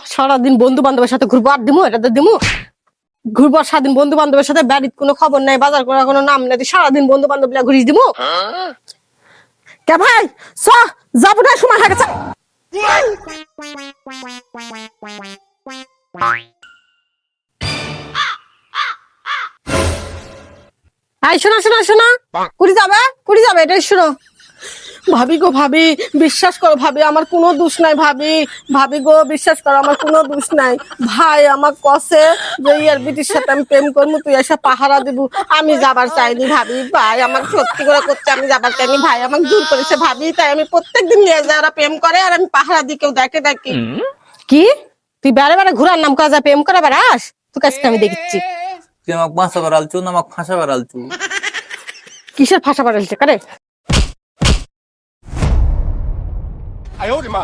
সারাদিন বন্ধু বান্ধবের সাথে ঘুরবো আর দিমু এটা দিমু ঘুরবো সারাদিন বন্ধু বান্ধবের সাথে বাড়ির কোনো খবর নাই বাজার করার কোনো নাম নাই সারাদিন বন্ধু বান্ধব ঘুরিস দিমু কে ভাই চ যাবো না সময় হয়ে গেছে আই শোনা শোনা শোনা কুড়ি যাবে এটাই শোনো ভাবি গো ভাবি বিশ্বাস করো ভাবি আমার কোনো দোষ নাই ভাবি ভাবি গো বিশ্বাস করো আমার কোনো দোষ নাই ভাই আমার কসে যে ইয়ার বিটির সাথে আমি প্রেম করবো তুই এসে পাহারা দিব আমি যাবার চাইনি ভাবি ভাই আমার সত্যি করে করছে আমি যাবার চাইনি ভাই আমাকে জোর করেছে ভাবি তাই আমি প্রত্যেকদিন নিয়ে যাই ওরা প্রেম করে আর আমি পাহারা দিই কেউ দেখে দেখি কি তুই বারে বারে ঘুরার নাম কাজা প্রেম করে বেড়াস তোর কাছে আমি দেখছি তুই আমাকে বাঁচা বাড়ালছু না আমাকে ফাঁসা বাড়ালছু কিসের ফাঁসা বাড়াইছে কারে 哎呦我的妈！